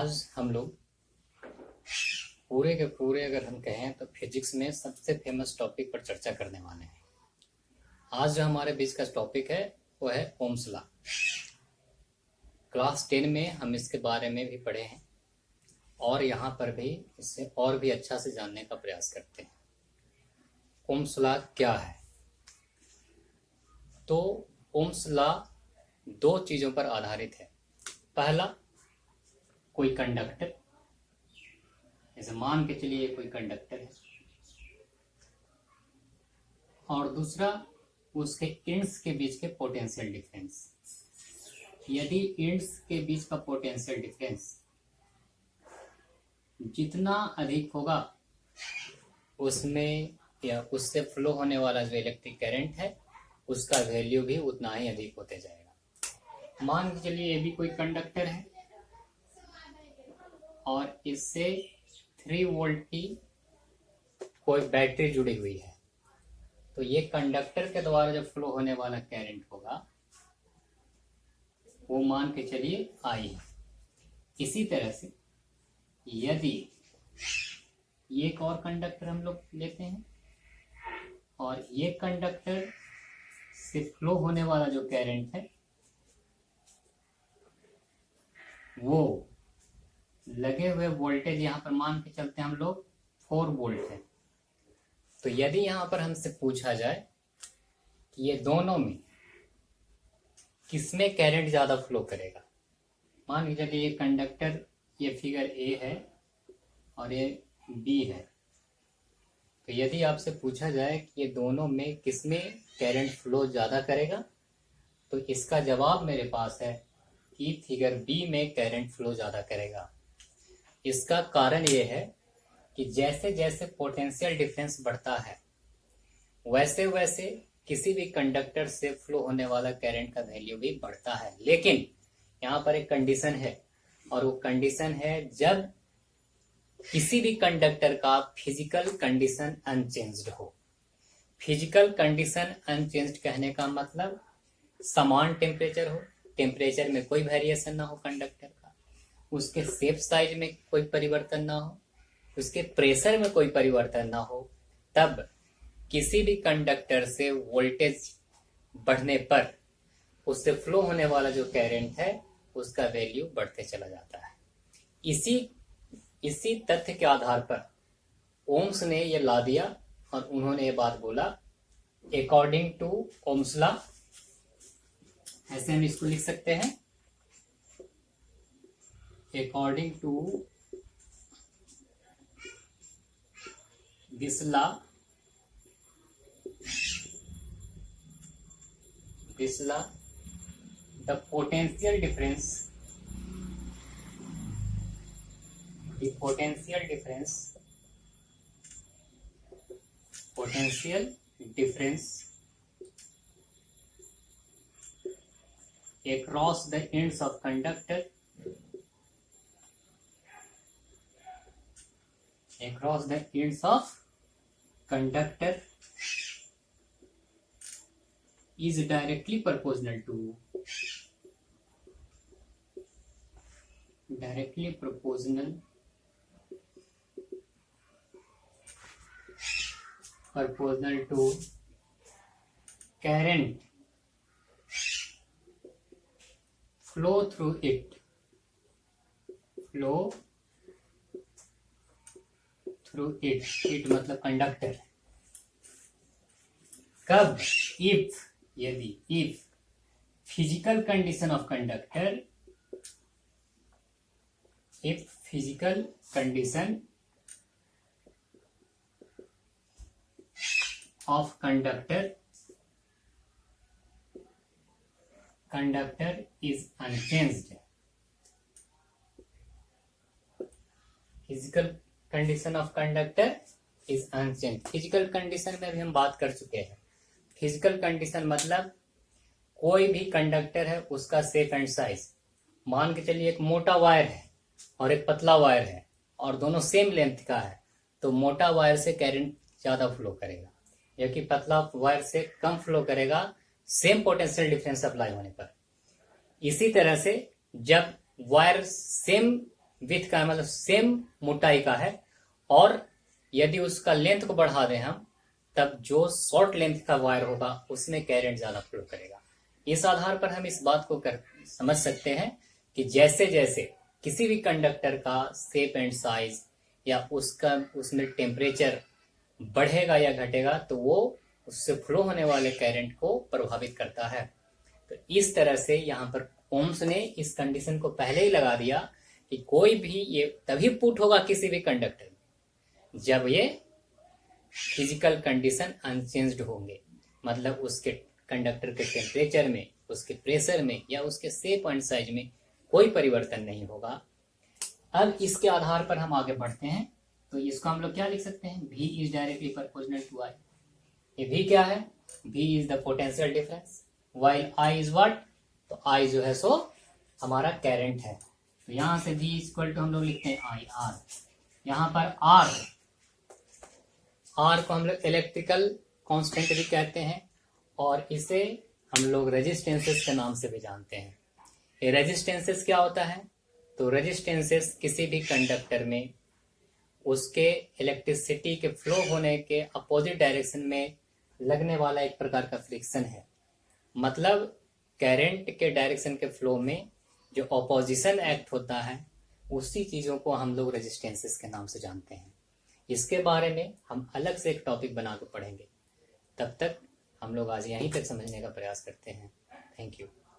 आज हम लोग पूरे के पूरे अगर हम कहें तो फिजिक्स में सबसे फेमस टॉपिक पर चर्चा करने वाले हैं। आज जो हमारे बीच का टॉपिक है वो है ओम्स लॉ। क्लास 10 में हम इसके बारे में भी पढ़े हैं और यहाँ पर भी इससे और भी अच्छा से जानने का प्रयास करते हैं। ओम्स लॉ क्या है? तो ओम्स लॉ दो चीज़ों पर आधारित है। पहला, कोई कंडक्टर, जैसे मान के चलिए कोई कंडक्टर है, और दूसरा उसके इंड्स के बीच के पोटेंशियल डिफरेंस। यदि इंड्स के बीच का पोटेंशियल डिफरेंस जितना अधिक होगा उसमें या उससे फ्लो होने वाला जो इलेक्ट्रिक करंट है उसका वैल्यू भी उतना ही अधिक होते जाएगा। मान के चलिए ये भी कोई कंडक्टर है और इससे 3 वोल्ट की कोई बैटरी जुड़ी हुई है, तो ये कंडक्टर के द्वारा जो फ्लो होने वाला करंट होगा वो मान के चलिए आई है। इसी तरह से यदि ये एक और कंडक्टर हम लोग लेते हैं और ये कंडक्टर से फ्लो होने वाला जो करंट है वो लगे हुए वोल्टेज यहाँ पर मान के चलते हैं हम लोग 4 वोल्ट है। तो यदि यहाँ पर हमसे पूछा जाए कि ये दोनों में किसमें करंट ज़्यादा फ्लो करेगा, मान के चलिए ये कंडक्टर, ये फिगर ए है और ये बी है, तो यदि आपसे पूछा जाए कि ये दोनों में किसमें करंट फ्लो ज़्यादा करेगा, तो इसका जवाब मेरे पास है कि फिगर बी में करंट फ्लो ज़्यादा करेगा। इसका कारण ये है कि जैसे जैसे पोटेंशियल डिफरेंस बढ़ता है वैसे वैसे किसी भी कंडक्टर से फ्लो होने वाला करंट का वैल्यू भी बढ़ता है। लेकिन यहाँ पर एक कंडीशन है, और वो कंडीशन है जब किसी भी कंडक्टर का फिजिकल कंडीशन अनचेंज्ड हो। फिजिकल कंडीशन अनचेंज्ड कहने का मतलब समान टेम्परेचर हो, टेम्परेचर में कोई वेरिएशन ना हो कंडक्टर का, उसके शेप साइज में कोई परिवर्तन ना हो, उसके प्रेशर में कोई परिवर्तन ना हो, तब किसी भी कंडक्टर से वोल्टेज बढ़ने पर उससे फ्लो होने वाला जो करंट है उसका वैल्यू बढ़ते चला जाता है। इसी तथ्य के आधार पर ओम्स ने ये ला दिया और उन्होंने ये बात बोला, अकॉर्डिंग टू ओम्स लॉ, ऐसे हम इसको लिख सकते हैं, according to this law, the potential difference across the ends of conductor is directly proportional to current flow through it मतलब कंडक्टर। कब? if physical condition of conductor is unchanged। Physical condition of conductor is unchanged. Physical condition में भी हम बात कर चुके हैं। Physical condition मतलब कोई भी कंडक्टर है उसका शेप एंड साइज, मान के चलिए एक मोटा वायर है और एक पतला वायर है और दोनों सेम लेंथ का है, तो मोटा वायर से करंट ज्यादा फ्लो करेगा, जबकि पतला वायर से कम फ्लो करेगा सेम पोटेंशियल डिफरेंस अप्लाई होने पर। इसी तरह से जब वायर सेम विथ का मतलब सेम मोटाई का है, और यदि उसका लेंथ को बढ़ा दें हम, तब जो शॉर्ट लेंथ का वायर होगा उसमें करंट ज्यादा फ्लो करेगा। इस आधार पर हम इस बात को समझ सकते हैं कि जैसे जैसे किसी भी कंडक्टर का शेप एंड साइज या उसमें टेम्परेचर बढ़ेगा या घटेगा तो वो उससे फ्लो होने वाले करंट को प्रभावित करता है। तो इस तरह से यहाँ पर ओम्स ने इस कंडीशन को पहले ही लगा दिया कि कोई भी ये तभी पुट होगा किसी भी कंडक्टर में जब ये फिजिकल कंडीशन अनचेंज्ड होंगे, मतलब उसके कंडक्टर के टेम्परेचर में, उसके प्रेशर में या उसके शेप एंड साइज में कोई परिवर्तन नहीं होगा। अब इसके आधार पर हम आगे बढ़ते हैं, तो इसको हम लोग क्या लिख सकते हैं, V is directly proportional to I। ये V क्या है, V is the potential difference, while I is what, तो I जो है सो हमारा करंट है। तो यहां से V इक्वल टू हम लोग लिखते हैं I R। यहाँ पर R को हम लोग इलेक्ट्रिकल कांस्टेंट भी कहते हैं, और इसे हम लोग रेजिस्टेंसेस के नाम से भी जानते हैं। ये रेजिस्टेंसेस क्या होता है, तो रेजिस्टेंसेस किसी भी कंडक्टर में उसके इलेक्ट्रिसिटी के फ्लो होने के अपोजिट डायरेक्शन में लगने वाला एक प्रकार का फ्रिक्शन है। मतलब करंट के डायरेक्शन के फ्लो में जो ऑपोजिशन एक्ट होता है उसी चीजों को हम लोग रेजिस्टेंसेस के नाम से जानते हैं। इसके बारे में हम अलग से एक टॉपिक बना कर पढ़ेंगे। तब तक हम लोग आज यहीं तक समझने का प्रयास करते हैं। Thank you.